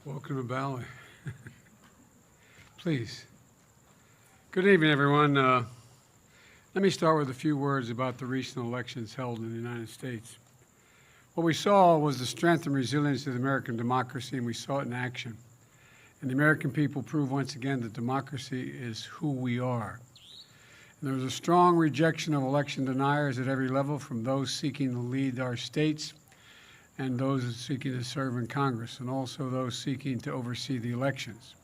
Welcome to Bali. Please. Good evening, everyone. Let me start with a few words about the recent elections held in the United States. What we saw was the strength and resilience of the American democracy, and we saw it in action. And the American people proved once again that democracy is who we are. And there was a strong rejection of election deniers at every level, from those seeking to lead our states and those seeking to serve in Congress, and also those seeking to oversee the elections.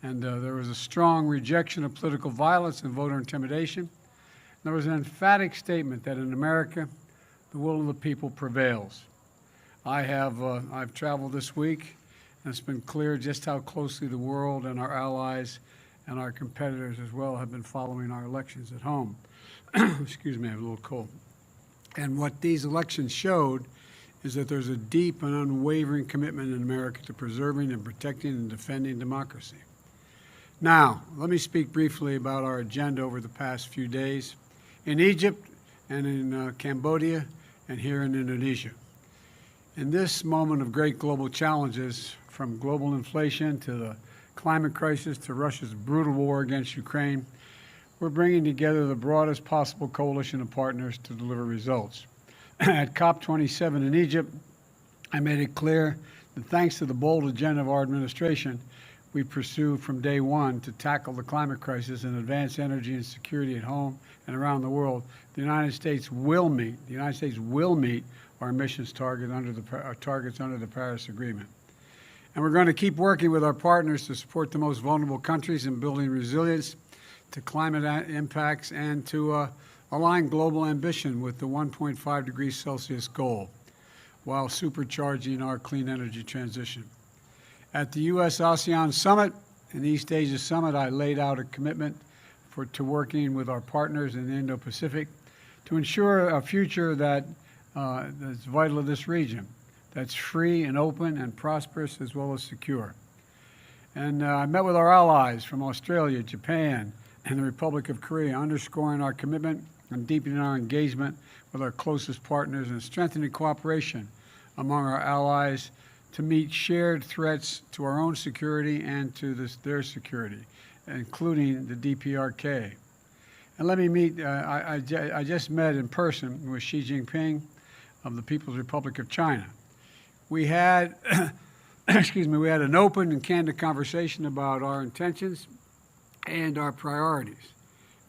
And there was a strong rejection of political violence and voter intimidation. There was an emphatic statement that in America, the will of the people prevails. I've traveled this week, and it's been clear just how closely the world and our allies and our competitors as well have been following our elections at home. Excuse me, I have a little cold. And what these elections showed is that there's a deep and unwavering commitment in America to preserving and protecting and defending democracy. Now, let me speak briefly about our agenda over the past few days in Egypt and in Cambodia and here in Indonesia. In this moment of great global challenges, from global inflation to the climate crisis to Russia's brutal war against Ukraine, we're bringing together the broadest possible coalition of partners to deliver results. At COP27 in Egypt, I made it clear that thanks to the bold agenda of our administration, we pursued from day one to tackle the climate crisis and advance energy and security at home and around the world. The United States will meet our emissions targets under the Paris Agreement. And we're going to keep working with our partners to support the most vulnerable countries in building resilience to climate impacts and to align global ambition with the 1.5 degrees Celsius goal while supercharging our clean energy transition. At the U.S.-ASEAN Summit and East Asia Summit, I laid out a commitment to working with our partners in the Indo-Pacific to ensure a future that's vital to this region, that's free and open and prosperous as well as secure. And I met with our allies from Australia, Japan, and the Republic of Korea, underscoring our commitment and deepening our engagement with our closest partners and strengthening cooperation among our allies to meet shared threats to our own security and to their security, including the DPRK. And let me meet, I just met in person with Xi Jinping of the People's Republic of China. We had, we had an open and candid conversation about our intentions and our priorities.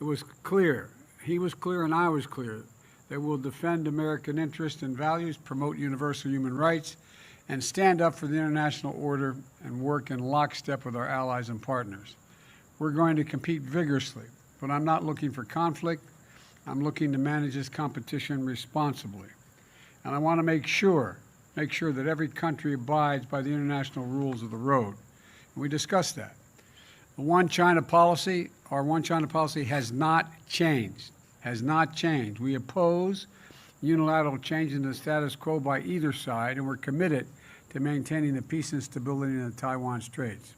It was clear, he was clear and I was clear, that we'll defend American interests and values, promote universal human rights, and stand up for the international order and work in lockstep with our allies and partners. We're going to compete vigorously, but I'm not looking for conflict. I'm looking to manage this competition responsibly. And I want to make sure that every country abides by the international rules of the road. And we discussed that. The One China policy, our One China policy has not changed, We oppose unilateral change in the status quo by either side, and we're committed to maintaining the peace and stability in the Taiwan Straits.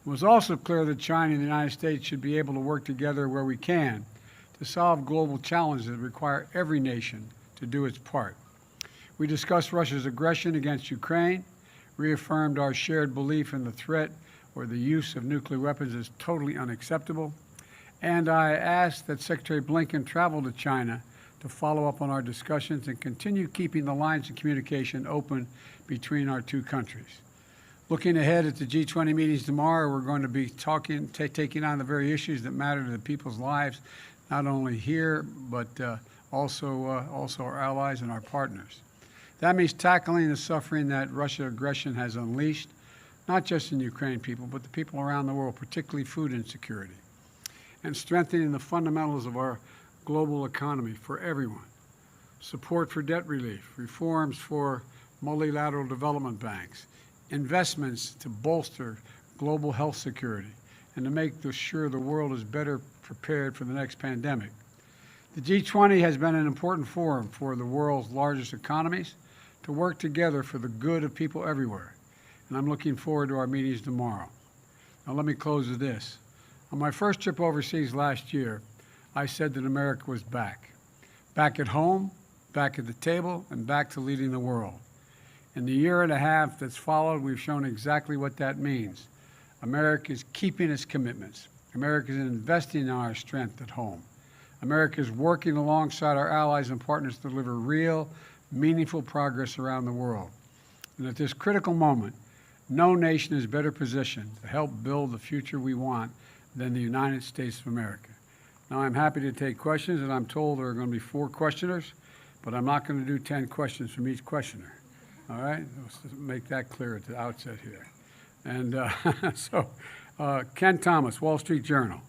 It was also clear that China and the United States should be able to work together where we can to solve global challenges that require every nation to do its part. We discussed Russia's aggression against Ukraine, reaffirmed our shared belief in the threat or the use of nuclear weapons is totally unacceptable, and I asked that Secretary Blinken travel to China to follow up on our discussions and continue keeping the lines of communication open between our two countries. Looking ahead at the G20 meetings tomorrow, we're going to be taking on the very issues that matter to the people's lives, not only here, but also our allies and our partners. That means tackling the suffering that Russian aggression has unleashed, not just in Ukraine people, but the people around the world, particularly food insecurity, and strengthening the fundamentals of our global economy for everyone. Support for debt relief, reforms for multilateral development banks, investments to bolster global health security, and to make sure the world is better prepared for the next pandemic. The G20 has been an important forum for the world's largest economies to work together for the good of people everywhere. And I'm looking forward to our meetings tomorrow. Now let me close with this. On my first trip overseas last year, I said that America was back. Back at home, back at the table, and back to leading the world. In the year and a half that's followed, we've shown exactly what that means. America is keeping its commitments. America is investing in our strength at home. America is working alongside our allies and partners to deliver real, meaningful progress around the world. And at this critical moment, no nation is better positioned to help build the future we want than the United States of America. Now, I'm happy to take questions, and I'm told there are going to be 4 questioners, but I'm not going to do 10 questions from each questioner. All right? Let's just make that clear at the outset here. And Ken Thomas, Wall Street Journal.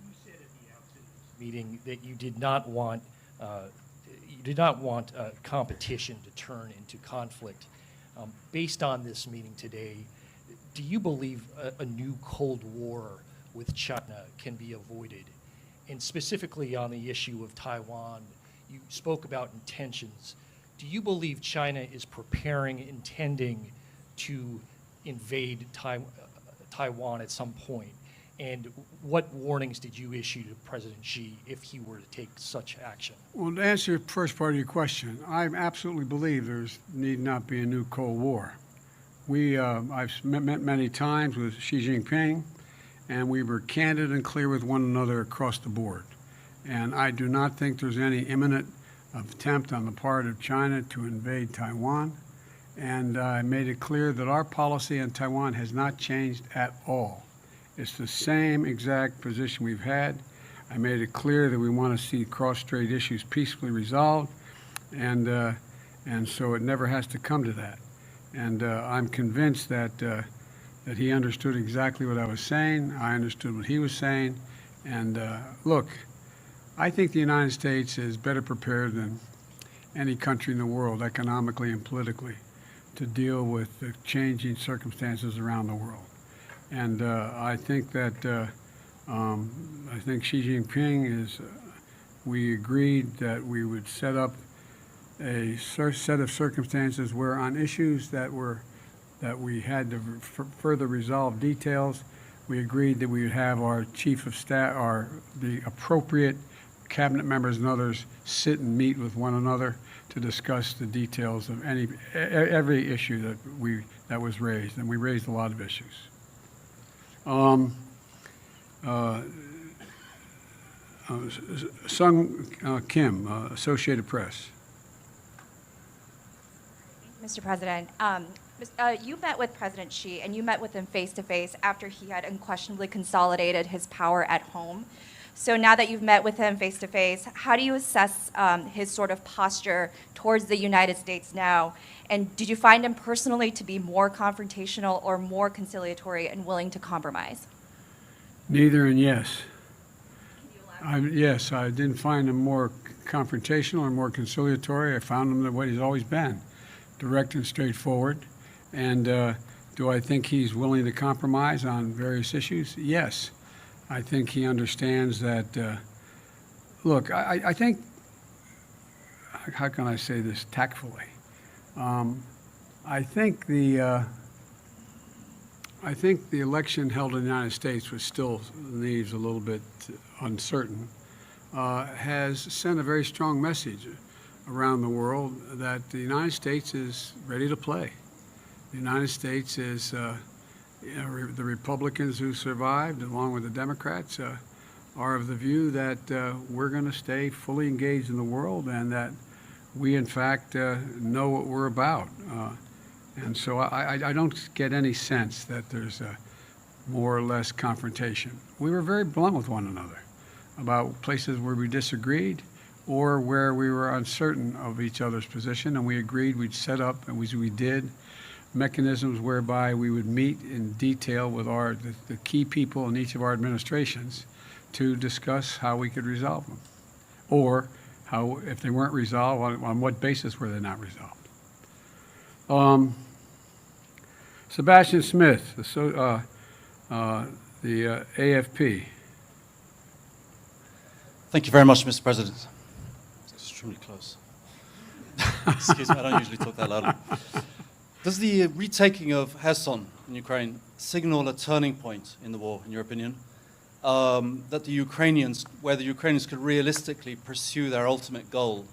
You said at the outset of this meeting that you did not want competition to turn into conflict. Based on this meeting today, do you believe a new Cold War with China can be avoided? And specifically on the issue of Taiwan, you spoke about intentions. Do you believe China is intending to invade Taiwan at some point? And what warnings did you issue to President Xi if he were to take such action? Well, to answer the first part of your question, I absolutely believe there need not be a new Cold War. I've met many times with Xi Jinping, and we were candid and clear with one another across the board. And I do not think there's any imminent attempt on the part of China to invade Taiwan. And I made it clear that our policy on Taiwan has not changed at all. It's the same exact position we've had. I made it clear that we want to see cross-strait issues peacefully resolved, and so it never has to come to that. And I'm convinced that he understood exactly what I was saying. I understood what he was saying. And look, I think the United States is better prepared than any country in the world, economically and politically, to deal with the changing circumstances around the world. And I think that I think Xi Jinping we agreed that we would set up a set of circumstances where on issues that we had to further resolve details, we agreed that we would have our chief of staff, the appropriate cabinet members and others sit and meet with one another to discuss the details of every issue that was raised, and we raised a lot of issues. Sung Kim, Associated Press. Mr. President, you met with President Xi, and you met with him face-to-face after he had unquestionably consolidated his power at home. So now that you've met with him face-to-face, how do you assess his sort of posture towards the United States now? And did you find him personally to be more confrontational or more conciliatory and willing to compromise? Neither and yes. Yes, I didn't find him more confrontational or more conciliatory. I found him the way he's always been, direct and straightforward. And do I think he's willing to compromise on various issues? Yes. I think he understands that, look, I think, how can I say this tactfully? I think the election held in the United States, which still leaves a little bit uncertain, has sent a very strong message around the world that the United States is ready to play. The United States is, the Republicans who survived, along with the Democrats, are of the view that we're going to stay fully engaged in the world and that we, in fact, know what we're about. And so I don't get any sense that there's more or less confrontation. We were very blunt with one another about places where we disagreed or where we were uncertain of each other's position, and we agreed we'd set up, and we did, mechanisms whereby we would meet in detail with the key people in each of our administrations to discuss how we could resolve them, or how, if they weren't resolved, on what basis were they not resolved. Sebastian Smith, the AFP. Thank you very much, Mr. President. It's extremely close. Excuse me, I don't usually talk that loudly. Does the retaking of Kherson in Ukraine signal a turning point in the war, in your opinion? that the Ukrainians, where the Ukrainians could realistically pursue their ultimate goal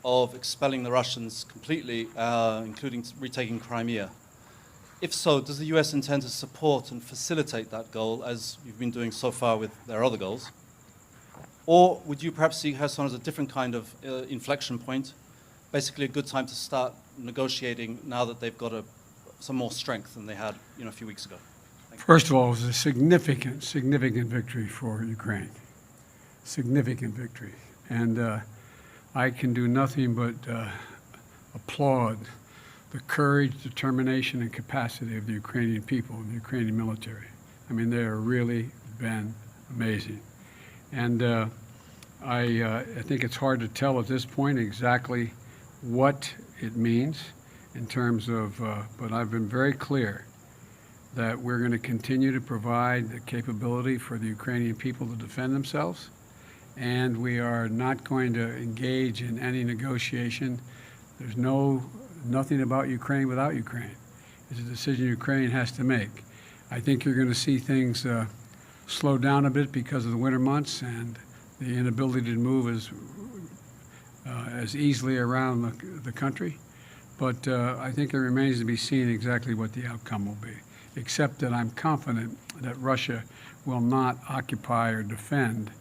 of expelling the Russians completely, including retaking Crimea? If so, does the US intend to support and facilitate that goal, as you've been doing so far with their other goals? Or would you perhaps see Kherson as a different kind of inflection point, basically a good time to start negotiating now that they've got some more strength than they had a few weeks ago? First of all, it was a significant, significant victory for Ukraine. Significant victory. And I can do nothing but applaud the courage, determination, and capacity of the Ukrainian people and the Ukrainian military. I mean, they have really been amazing. And I think it's hard to tell at this point exactly what it means in terms of, but I've been very clear that we're going to continue to provide the capability for the Ukrainian people to defend themselves, and we are not going to engage in any negotiation. There's nothing about Ukraine without Ukraine. It's a decision Ukraine has to make. I think you're going to see things slow down a bit because of the winter months and the inability to move as easily around the country. But I think it remains to be seen exactly what the outcome will be, except that I'm confident that Russia will not occupy or defend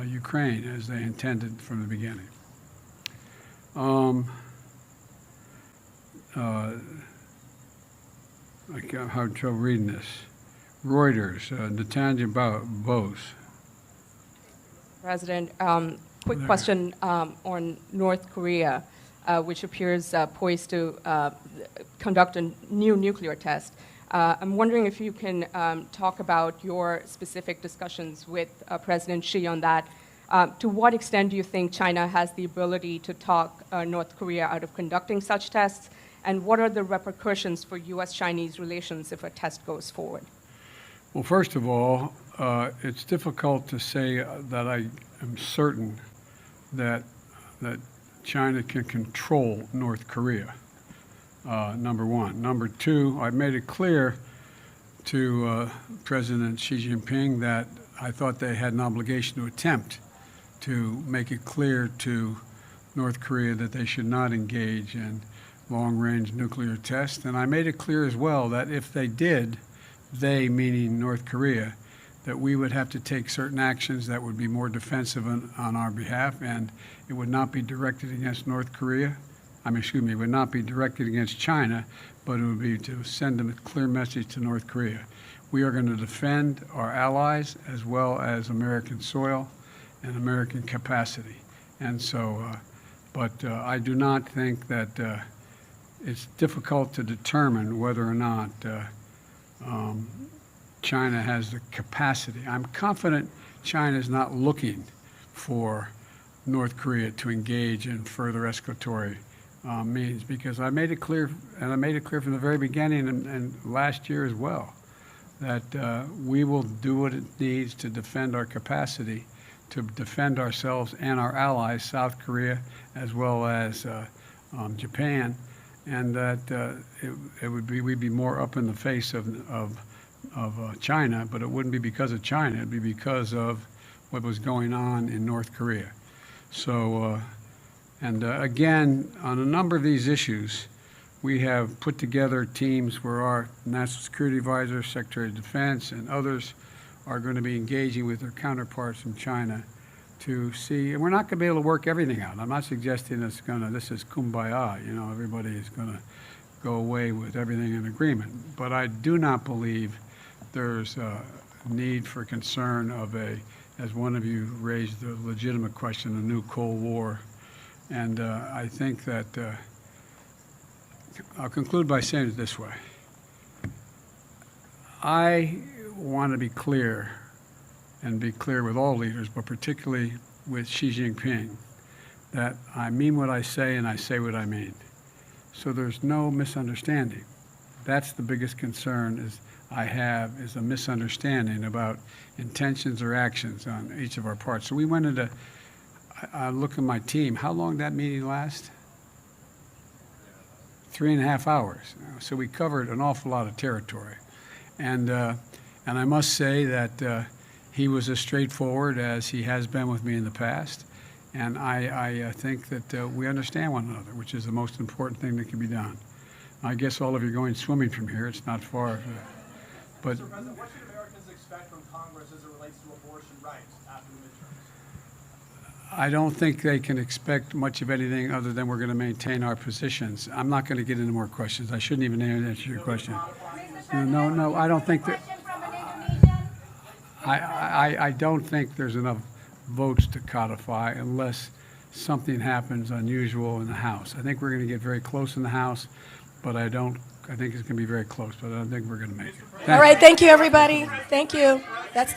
Ukraine as they intended from the beginning. I have trouble reading this. Reuters, Natanja Bose. President, quick question on North Korea, which appears poised to conduct a new nuclear test. I'm wondering if you can talk about your specific discussions with President Xi on that. To what extent do you think China has the ability to talk North Korea out of conducting such tests? And what are the repercussions for U.S.-Chinese relations if a test goes forward? Well, first of all, it's difficult to say that I am certain that China can control North Korea, number one. Number two, I've made it clear to President Xi Jinping that I thought they had an obligation to attempt to make it clear to North Korea that they should not engage in long-range nuclear tests. And I made it clear as well that if they did, they, meaning North Korea, that we would have to take certain actions that would be more defensive on our behalf, and it would not be directed against North Korea. It would not be directed against China, but it would be to send a clear message to North Korea. We are going to defend our allies as well as American soil and American capacity. And so, but I do not think that it's difficult to determine whether or not China has the capacity. I'm confident China is not looking for North Korea to engage in further escalatory means, because I made it clear, and I made it clear from the very beginning and last year as well, that we will do what it needs to defend our capacity, to defend ourselves and our allies, South Korea as well as Japan, and that we'd be more up in the face of China, but it wouldn't be because of China. It'd be because of what was going on in North Korea. So, again, on a number of these issues, we have put together teams where our National Security Advisor, Secretary of Defense, and others are going to be engaging with their counterparts from China to see, and we're not going to be able to work everything out. I'm not suggesting this is kumbaya, everybody is going to go away with everything in agreement. But I do not believe there's a need for concern of as one of you raised the legitimate question, a new Cold War. And I think that, I'll conclude by saying it this way. I want to be clear, and be clear with all leaders, but particularly with Xi Jinping, that I mean what I say and I say what I mean. So there's no misunderstanding. That's the biggest concern I have is a misunderstanding about intentions or actions on each of our parts. So we went into, I look at my team, how long did that meeting last? 3.5 hours. So we covered an awful lot of territory. And I must say that He was as straightforward as he has been with me in the past, and I think that we understand one another, which is the most important thing that can be done. I guess all of you are going swimming from here. It's not far, but Mr. President, what should Americans expect from Congress as it relates to abortion rights after the midterms? I don't think they can expect much of anything other than we're going to maintain our positions. I'm not going to get into more questions. I shouldn't even answer your question. No, I don't think that. I don't think there's enough votes to codify unless something happens unusual in the House. I think we're going to get very close in the House, but I think it's going to be very close, but I don't think we're going to make it. All right, thank you, everybody. Thank you. That